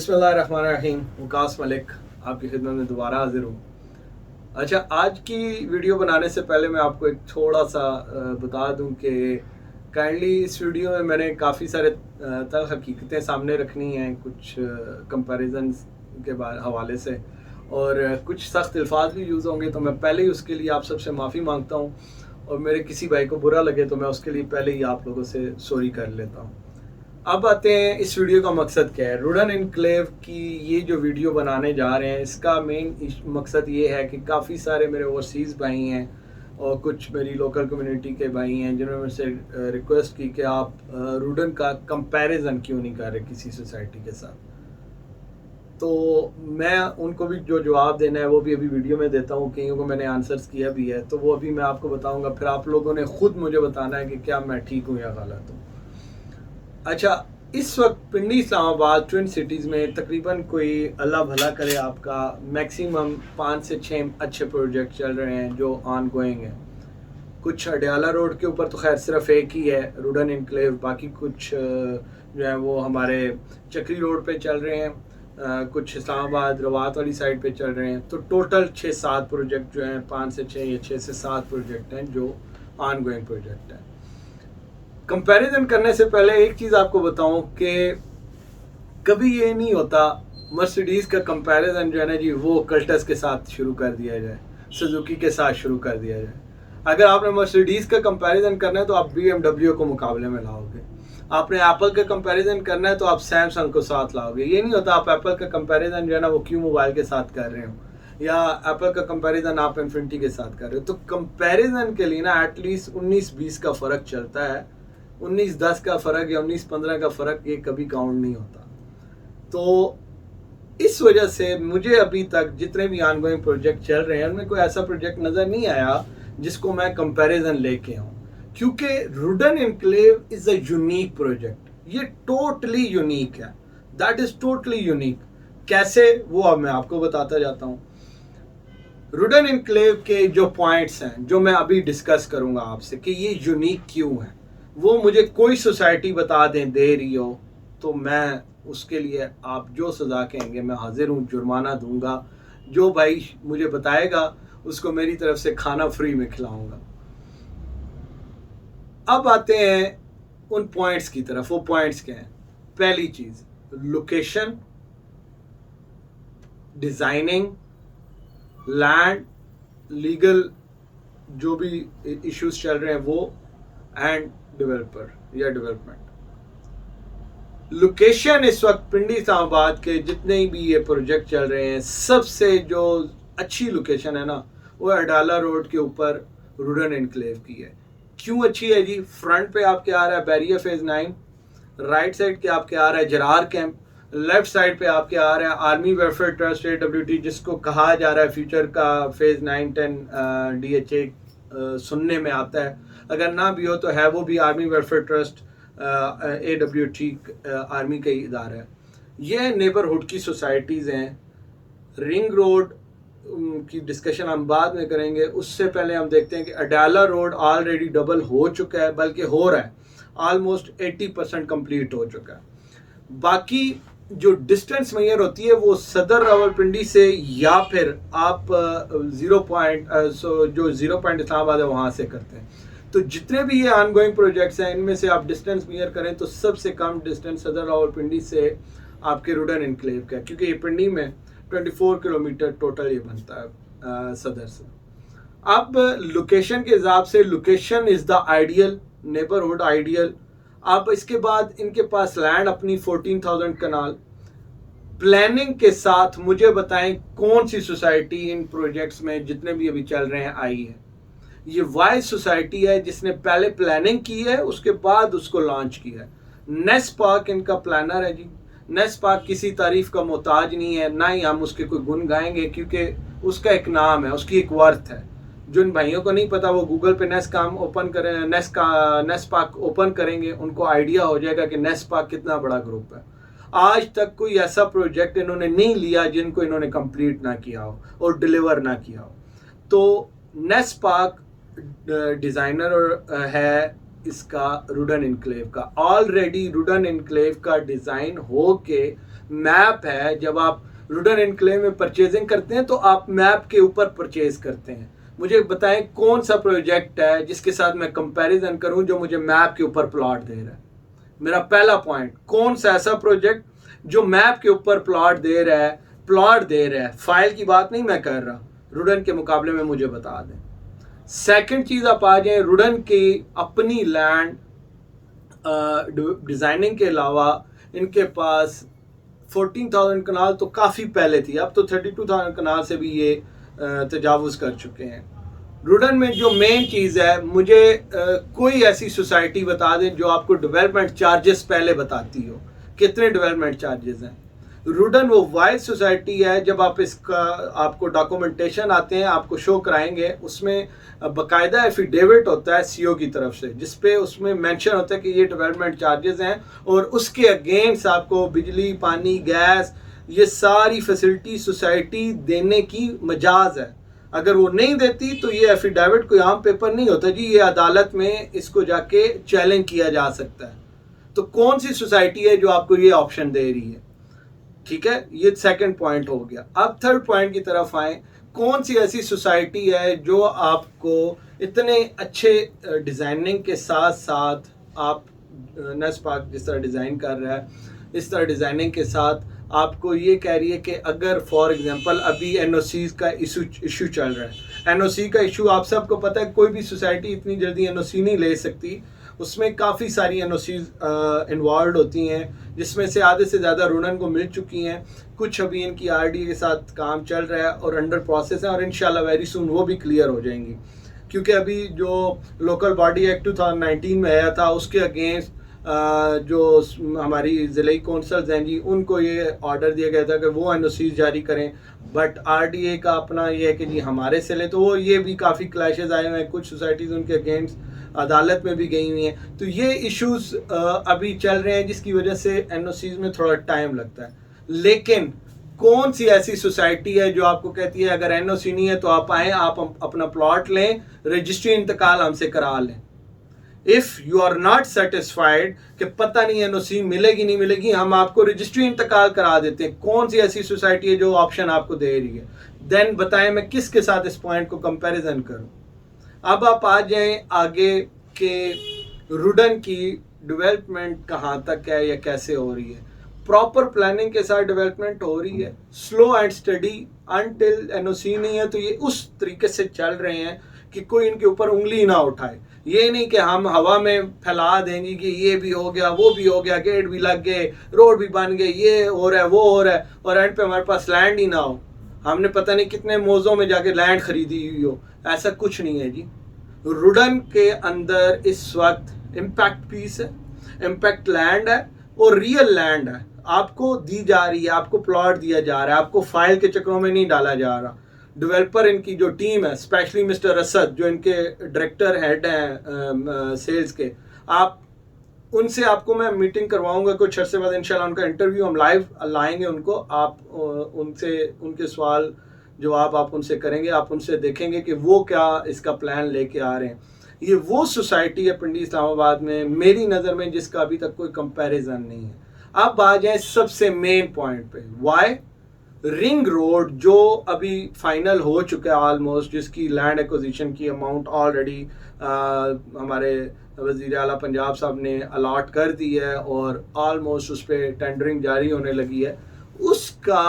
बिस्मिल्लाहिर्रहमानिर्रहीम। वकास मलिक आपकी खिदमत में दोबारा हाजिर हूँ। अच्छा, आज की वीडियो बनाने से पहले मैं आपको एक थोड़ा सा बता दूं कि काइंडली इस वीडियो में मैंने काफ़ी सारे हकीकतें सामने रखनी हैं, कुछ कंपैरिजन के हवाले से, और कुछ सख्त अल्फाज भी यूज़ होंगे। तो मैं पहले ही उसके लिए आप सबसे माफ़ी मांगता हूँ, और मेरे किसी भाई को बुरा लगे तो मैं उसके लिए पहले ही आप लोगों से सॉरी कर लेता हूँ। अब आते हैं इस वीडियो का मकसद क्या है। रुडन एनक्लेव की ये जो वीडियो बनाने जा रहे हैं, इसका मेन मकसद ये है कि काफ़ी सारे मेरे ओवरसीज़ भाई हैं और कुछ मेरी लोकल कम्युनिटी के भाई हैं जिन्होंने मुझसे रिक्वेस्ट की कि आप रुडन का कंपैरिजन क्यों नहीं कर रहे किसी सोसाइटी के साथ। तो मैं उनको भी जो जवाब देना है वो भी अभी वीडियो में देता हूँ, कईयों को मैंने आंसर्स किया भी है, तो वो अभी मैं आपको बताऊँगा। फिर आप लोगों ने ख़ुद मुझे बताना है कि क्या मैं ठीक हूँ या गलत हूँ। अच्छा, इस वक्त पिंडी इस्लामाबाद ट्विन सिटीज़ में तकरीबन कोई अल्लाह भला करे आपका मैक्सिमम 5 से 6 अच्छे प्रोजेक्ट चल रहे हैं जो ऑन गोइंग हैं। कुछ अडयाला रोड के ऊपर तो खैर सिर्फ एक ही है रुडन एनक्लेव, बाकी कुछ जो है वो हमारे चक्री रोड पे चल रहे हैं, कुछ इस्लामाबाद रवात वाली साइड पे चल रहे हैं। तो टोटल 6-7 प्रोजेक्ट जो हैं, 5 से 6 या 6 से 7 प्रोजेक्ट हैं जो ऑन गोइंग प्रोजेक्ट हैं। कंपैरिजन करने से पहले एक चीज़ आपको बताऊं कि कभी ये नहीं होता मर्सिडीज़ का कंपैरिजन जो है ना जी, वो कल्टस के साथ शुरू कर दिया जाए, सुजुकी के साथ शुरू कर दिया जाए। अगर आपने मर्सिडीज़ का कंपैरिजन करना है तो आप BMW को मुकाबले में लाओगे। आपने एप्पल का कंपैरिजन करना है तो आप सैमसंग को साथ लाओगे। ये नहीं होता आप एप्पल का कंपैरिजन जो है ना वो क्यू मोबाइल के साथ कर रहे हो, या एप्पल का कंपैरिजन आप इन्फिनिटी के साथ कर रहे हो। तो कंपैरिजन के लिए ना एटलीस्ट 19-20 का फ़र्क चलता है। 19-10 का फ़र्क या 19-15 का फ़र्क ये कभी काउंट नहीं होता। तो इस वजह से मुझे अभी तक जितने भी ऑनगोइंग प्रोजेक्ट चल रहे हैं उनमें कोई ऐसा प्रोजेक्ट नज़र नहीं आया जिसको मैं कंपैरिजन लेके आऊँ, क्योंकि Rudn enclave is a unique project. ये टोटली यूनिक है, दैट इज़ टोटली यूनिक। कैसे, वो अब मैं आपको बताता जाता हूँ। रुडन एनक्लेव के जो पॉइंट्स हैं जो मैं अभी डिस्कस करूँगा आपसे कि ये यूनिक क्यों है, वो मुझे कोई सोसाइटी बता दें दे रही हो तो मैं उसके लिए आप जो सज़ा कहेंगे मैं हाजिर हूँ, जुर्माना दूंगा। जो भाई मुझे बताएगा उसको मेरी तरफ से खाना फ्री में खिलाऊंगा। अब आते हैं उन पॉइंट्स की तरफ। वो पॉइंट्स क्या हैं? पहली चीज़, लोकेशन, डिज़ाइनिंग, लैंड, लीगल जो भी इश्यूज चल रहे हैं वो, एंड डेवलपर या डेवलपमेंट। लोकेशन इस वक्त पिंडी इस्लामाबाद के जितने भी ये प्रोजेक्ट चल रहे हैं, सबसे जो अच्छी लोकेशन है ना वो अडाला रोड के ऊपर रुडन एनक्लेव की है। क्यों अच्छी है जी? फ्रंट पे आपके आ रहा है बैरियर फेज 9, राइट साइड के आपके आ रहा है जरार कैंप, लेफ्ट साइड पे आपके आ रहा है आर्मी वेलफेयर ट्रस्ट AWT, जिसको कहा जा रहा है फ्यूचर का फेज 9-10 DHA सुनने में आता है। अगर ना भी हो तो है वो भी army welfare trust AWT army का ही इदारा है। ये नेबरहुड की सोसाइटीज़ हैं। रिंग रोड की डिस्कशन हम बाद में करेंगे, उससे पहले हम देखते हैं कि अडाला रोड ऑलरेडी डबल हो चुका है, बल्कि हो रहा है, ऑलमोस्ट 80% कंप्लीट हो चुका है। बाकी जो डिस्टेंस मेजर होती है वो सदर रावलपिंडी से, या फिर आप जो 0 पॉइंट इस्लामाबाद है वहाँ से करते हैं। तो जितने भी ये ऑनगोइंग प्रोजेक्ट्स हैं इनमें से आप डिस्टेंस मेजर करें तो सबसे कम डिस्टेंस सदर रावलपिंडी से आपके रुडन एनक्लेव का है, क्योंकि ये पिंडी में 24 किलोमीटर टोटल ये बनता है सदर से। अब लोकेशन के हिसाब से location is the ideal neighbourhood, ideal. अब इसके बाद इनके पास लैंड अपनी 14,000 कनाल। प्लानिंग के साथ मुझे बताएं कौन सी सोसाइटी इन प्रोजेक्ट्स में जितने भी अभी चल रहे हैं आई है? ये वाइज सोसाइटी है जिसने पहले प्लानिंग की है, उसके बाद उसको लॉन्च किया है। नेस्ट पार्क इनका प्लानर है जी। नेस्ट पार्क किसी तारीफ का मोहताज नहीं है, ना ही हम उसके कोई गुण गाएंगे, क्योंकि उसका एक नाम है, उसकी एक वर्थ है। जिन भाइयों को नहीं पता वो गूगल पे नेस्ट पार्क ओपन करेंगे, उनको आइडिया हो जाएगा कि नेस्ट पार्क कितना बड़ा ग्रुप है। आज तक कोई ऐसा प्रोजेक्ट इन्होंने नहीं लिया जिनको इन्होंने कंप्लीट ना किया हो और डिलीवर ना किया हो। तो नेस्ट पार्क डिज़ाइनर है इसका रुडन इनक्लेव का। ऑलरेडी रुडन इनक्लेव का डिज़ाइन हो के मैप है। जब आप रुडन इनक्लेव में परचेजिंग करते हैं तो आप मैप के ऊपर परचेज करते हैं। मुझे बताएं कौन सा प्रोजेक्ट है जिसके साथ मैं कंपैरिजन करूं जो मुझे मैप के ऊपर प्लॉट दे रहा है। मेरा पहला पॉइंट, कौन सा ऐसा प्रोजेक्ट जो मैप के ऊपर प्लॉट दे रहा है। फाइल की बात नहीं मैं कर रहा, रुडन के मुकाबले में मुझे बता दें। सेकंड चीज़ आप आ जाए, रुडन की अपनी लैंड डिज़ाइनिंग के अलावा इनके पास 14,000 कनाल तो काफ़ी पहले थी, अब तो 32,000 कनाल से भी ये तजावुज़ कर चुके हैं। रुडन में जो मेन चीज़ है, मुझे कोई ऐसी सोसाइटी बता दें जो आपको डेवलपमेंट चार्जेस पहले बताती हो, कितने डेवलपमेंट चार्जेस हैं। रुडन वो वाइज सोसाइटी है, जब आप इसका आपको डॉक्यूमेंटेशन आते हैं आपको शो कराएंगे, उसमें बाकायदा एफिडेविट होता है सीओ की तरफ से जिसपे उसमें मेंशन होता है कि ये डेवलपमेंट चार्जेस हैं और उसके अगेंस्ट आपको बिजली, पानी, गैस, ये सारी फैसिलिटी सोसाइटी देने की मजाज है। अगर वो नहीं देती तो ये एफिडेविट कोई आम पेपर नहीं होता जी, ये अदालत में इसको जाके चैलेंज किया जा सकता है। तो कौन सी सोसाइटी है जो आपको ये ऑप्शन दे रही है, ठीक है। ये सेकंड पॉइंट हो गया। अब थर्ड पॉइंट की तरफ आए, कौन सी ऐसी सोसाइटी है जो आपको इतने अच्छे डिज़ाइनिंग के साथ साथ आप नेस्पार्क जिस तरह डिज़ाइन कर रहा है इस तरह डिज़ाइनिंग के साथ आपको ये कह रही है कि अगर फॉर एग्जांपल अभी एनओसीज का इशू चल रहा है, एनओसी का इशू आप सबको पता है, कोई भी सोसाइटी इतनी जल्दी एनओसी नहीं ले सकती, उसमें काफ़ी सारी एनओसीज इन्वॉल्व होती हैं जिसमें से आधे से ज़्यादा रुडन को मिल चुकी हैं, कुछ अभी इनकी आरडीए के साथ काम चल रहा है और अंडर प्रोसेस है और इंशाल्लाह वेरी सून वो भी क्लियर हो जाएंगी। क्योंकि अभी जो लोकल बॉडी एक्ट 2019 में आया था उसके अगेंस्ट जो हमारी ज़िले कौंसल्स हैं जी, उनको ये ऑर्डर दिया गया था कि वो एनओसीज जारी करें, बट आरडीए का अपना ये है कि जी हमारे से ले, तो वो ये भी काफ़ी क्लैशेस आए हुए हैं, कुछ सोसाइटीज़ उनके अगेंस्ट अदालत में भी गई हुई हैं। तो ये इश्यूज अभी चल रहे हैं जिसकी वजह से एनओसीज में थोड़ा टाइम लगता है। लेकिन कौन सी ऐसी सोसाइटी है जो आपको कहती है अगर एनओसी नहीं है तो आप आएँ, आप अपना प्लॉट लें, रजिस्ट्री इंतकाल हमसे करा लें। If you are not satisfied कि पता नहीं एनओसी मिलेगी नहीं मिलेगी, हम आपको रजिस्ट्री इंतकाल करा देते हैं। कौन सी ऐसी सोसाइटी है जो ऑप्शन आपको दे रही है, देन बताएं मैं किसके साथ इस पॉइंट को कंपैरिजन करूं। अब आप आ जाएं आगे के रुडन की डेवलपमेंट कहाँ तक है या कैसे हो रही है। प्रॉपर प्लानिंग के साथ डेवलपमेंट हो रही है, slow and study until NOC नहीं है तो ये उस तरीके से चल रहे हैं कि कोई इनके ऊपर उंगली ना उठाए। ये नहीं कि हम हवा में फैला देंगे कि ये भी हो गया वो भी हो गया, गेट भी लग गए, रोड भी बन गए, ये हो रहा है वो हो रहा है और एंड पे हमारे पास लैंड ही ना हो, हमने पता नहीं कितने मौजों में जाके लैंड खरीदी हुई हो। ऐसा कुछ नहीं है जी। रुडन के अंदर इस वक्त इम्पैक्ट पीस है, इम्पैक्ट लैंड है और रियल लैंड है, आपको दी जा रही है, आपको प्लॉट दिया जा रहा है, आपको फाइल के चक्रों में नहीं डाला जा रहा। डेवलपर इनकी जो टीम है, स्पेशली मिस्टर असद जो इनके डायरेक्टर हेड हैं सेल्स के, आप उनसे आपको मैं मीटिंग करवाऊंगा कुछ अर्से बाद इंशाल्लाह, उनका इंटरव्यू हम लाइव लाएंगे उनको, आप उनसे उनके सवाल जवाब आप उनसे करेंगे, आप उनसे देखेंगे कि वो क्या इसका प्लान लेके आ रहे हैं। ये वो सोसाइटी है पिंडी इस्लामाबाद में मेरी नज़र में जिसका अभी तक कोई कंपैरिजन नहीं है। अब आ जाए सबसे मेन पॉइंट पे, वाई रिंग रोड जो अभी फाइनल हो चुका है ऑलमोस्ट, जिसकी लैंड एक्विजिशन की अमाउंट ऑलरेडी हमारे वज़ीर आला पंजाब साहब ने अलॉट कर दी है और ऑलमोस्ट उस पर टेंडरिंग जारी होने लगी है। उसका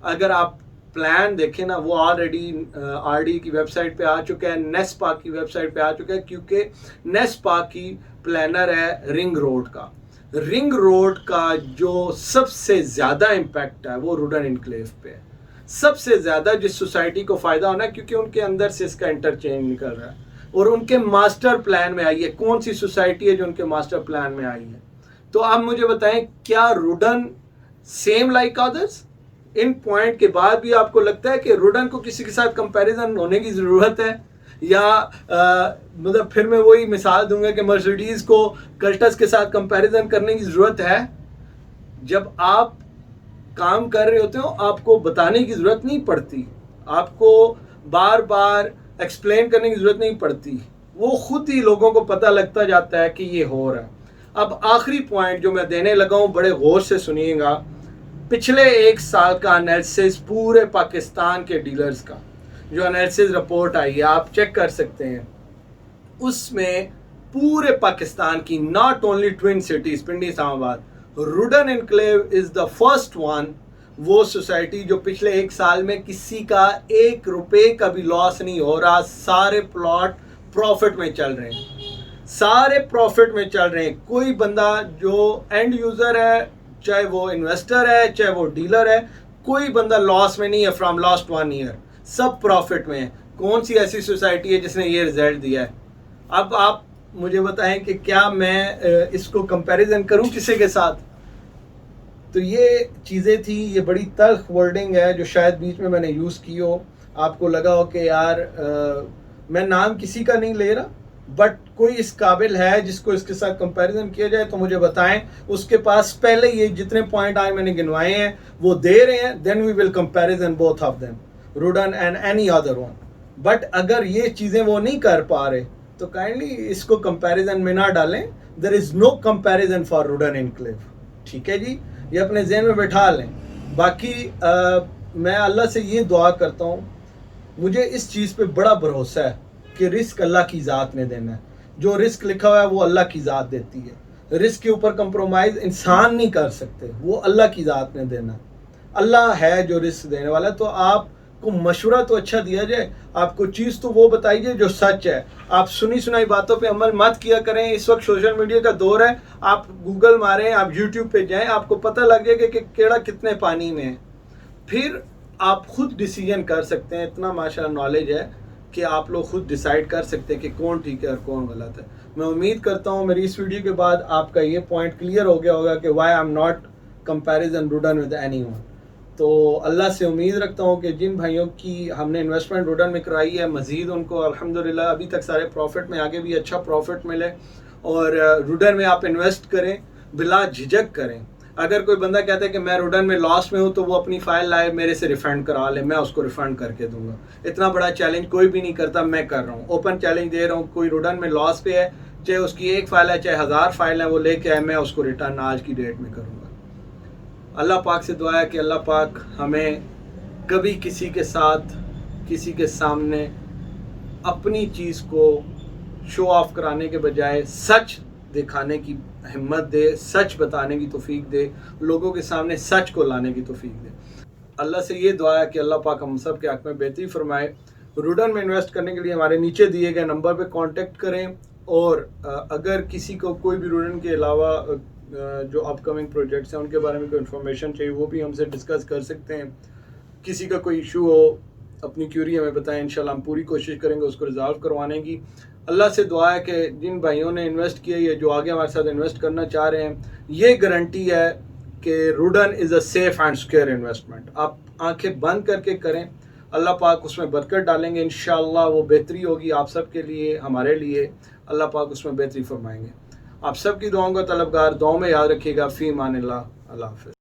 अगर आप प्लान देखें ना, वो ऑलरेडी आरडी की वेबसाइट पे आ चुका है, नेस्पार्क की वेबसाइट पे आ चुका है, क्योंकि नेस्पार्क की प्लानर है रिंग रोड का। रिंग रोड का जो सबसे ज़्यादा इम्पैक्ट है वो रुडन इनक्लेव पे है। सबसे ज़्यादा जिस सोसाइटी को फ़ायदा होना है क्योंकि उनके अंदर से इसका इंटरचेंज निकल रहा है और उनके मास्टर प्लान में आई है। कौन सी सोसाइटी है जो उनके मास्टर प्लान में आई है? तो आप मुझे बताएं, क्या रुडन सेम लाइक अदर्स? इन पॉइंट के बाद भी आपको लगता है कि रुडन को किसी के साथ कंपैरिजन होने की ज़रूरत है? या मतलब फिर मैं वही मिसाल दूंगा कि मर्सिडीज़ को कल्टस के साथ कंपैरिजन करने की ज़रूरत है? जब आप काम कर रहे होते हो आपको बताने की ज़रूरत नहीं पड़ती, आपको बार बार एक्सप्लेन करने की ज़रूरत नहीं पड़ती, वो खुद ही लोगों को पता लगता जाता है कि ये हो रहा है। अब आखिरी पॉइंट जो मैं देने लगा हूँ, बड़े गौर से सुनिएगा। पिछले 1 साल का एनालिसिस पूरे पाकिस्तान के डीलर्स का, जो एनालिसिस रिपोर्ट आई है, आप चेक कर सकते हैं। उसमें पूरे पाकिस्तान की, not only twin cities Pindi Islamabad, Rudn enclave is the first one, वो सोसाइटी जो पिछले 1 साल में किसी का 1 रुपए का भी लॉस नहीं हो रहा। सारे प्लॉट प्रॉफिट में चल रहे हैं, सारे प्रॉफिट में चल रहे हैं। कोई बंदा जो एंड यूजर है, चाहे वो इन्वेस्टर है, चाहे वो डीलर है, कोई बंदा लॉस में नहीं है फ्रॉम लास्ट 1 ईयर, सब प्रॉफिट में है। कौन सी ऐसी सोसाइटी है जिसने ये रिजल्ट दिया है? अब आप मुझे बताएं कि क्या मैं इसको कंपैरिजन करूं किसी के साथ? तो ये चीज़ें थी, ये बड़ी तल्ख वर्डिंग है जो शायद बीच में मैंने यूज़ की हो, आपको लगा हो कि यार मैं नाम किसी का नहीं ले रहा, बट कोई इस काबिल है जिसको इसके साथ कंपैरिजन किया जाए तो मुझे बताएं। उसके पास पहले ये जितने पॉइंट आए मैंने गिनवाए हैं वो दे रहे हैं, then we will comparison both of them, Rudn and any other one. But अगर ये चीज़ें वो नहीं कर पा रहे तो काइंडली इसको कंपैरिजन में ना डालें। There is no comparison for Rudn enclave, ठीक है जी, ये अपने जहन में बैठा लें। बाकी मैं अल्लाह से ये दुआ करता हूँ, मुझे इस चीज़ पे बड़ा भरोसा है कि रिस्क अल्लाह की ज़ात ने देना है। जो रिस्क लिखा हुआ है वो अल्लाह की ज़ात देती है। रिस्क के ऊपर कंप्रोमाइज़ इंसान नहीं कर सकते, वो अल्लाह की ज़ात ने देना है। अल्लाह है जो रिस्क देने वाला है। तो आपको मशवरा तो अच्छा दिया जाए, आपको चीज़ तो वो बताई जाए जो सच है। आप सुनी सुनाई बातों पे अमल मत किया करें। इस वक्त सोशल मीडिया का दौर है, आप गूगल मारें, आप यूट्यूब पे जाएं, आपको पता लग जाएगा कि केड़ा कितने पानी में है। फिर आप खुद डिसीजन कर सकते हैं। इतना माशाल्लाह नॉलेज है कि आप लोग खुद डिसाइड कर सकते हैं कि कौन ठीक है और कौन गलत है। मैं उम्मीद करता हूँ मेरी इस वीडियो के बाद आपका ये पॉइंट क्लियर हो गया होगा कि why I am not comparison Rudn with anyone. तो अल्लाह से उम्मीद रखता हूँ कि जिन भाइयों की हमने इन्वेस्टमेंट रुडन में कराई है, मज़ीद उनको अल्हम्दुलिल्लाह अभी तक सारे प्रॉफिट में, आगे भी अच्छा प्रॉफिट मिले। और रुडन में आप इन्वेस्ट करें, बिला झिझक करें। अगर कोई बंदा कहता है कि मैं रुडन में लॉस में हूँ तो वो अपनी फ़ाइल लाए, मेरे से रिफ़ंड करा ले, मैं उसको रिफ़ंड करके दूंगा। इतना बड़ा चैलेंज कोई भी नहीं करता, मैं कर रहा हूँ, ओपन चैलेंज दे रहा हूँ। कोई रुडन में लॉस पे है, चाहे उसकी 1 फ़ाइल है, चाहे 1000 फ़ाइल है, वो लेके आए, मैं उसको रिटर्न आज की डेट में करूँगा। अल्लाह पाक से दुआ है कि अल्लाह पाक हमें कभी किसी के साथ, किसी के सामने अपनी चीज़ को शो ऑफ कराने के बजाय सच दिखाने की हिम्मत दे, सच बताने की तौफीक दे, लोगों के सामने सच को लाने की तौफीक दे। अल्लाह से ये दुआ है कि अल्लाह पाक हम सब के हक़ में बेहतरी फरमाए। रुडन में इन्वेस्ट करने के लिए हमारे नीचे दिए गए नंबर पे कांटेक्ट करें। और अगर किसी को कोई भी रुडन के अलावा जो अपकमिंग प्रोजेक्ट्स हैं उनके बारे में कोई इन्फॉर्मेशन चाहिए, वो भी हमसे डिस्कस कर सकते हैं। किसी का कोई इशू हो, अपनी क्यूरी हमें बताएं, इंशाल्लाह हम पूरी कोशिश करेंगे उसको रिजॉल्व करवाने की। अल्लाह से दुआ है कि जिन भाइयों ने इन्वेस्ट किया है, जो आगे हमारे साथ इन्वेस्ट करना चाह रहे हैं, ये गारंटी है कि Rudn is a safe and secure investment. आप आंखें बंद करके करें, अल्लाह पाक उसमें बरकत डालेंगे, इंशाल्लाह वो बेहतरी होगी आप सब के लिए, हमारे लिए। अल्लाह पाक उसमें बेहतरी फरमाएंगे। आप सब की दुआओं का तलबगार, दुआओं में याद रखिएगा। फ़ी अमानिल्लाह, अल्लाह हाफ़िज़।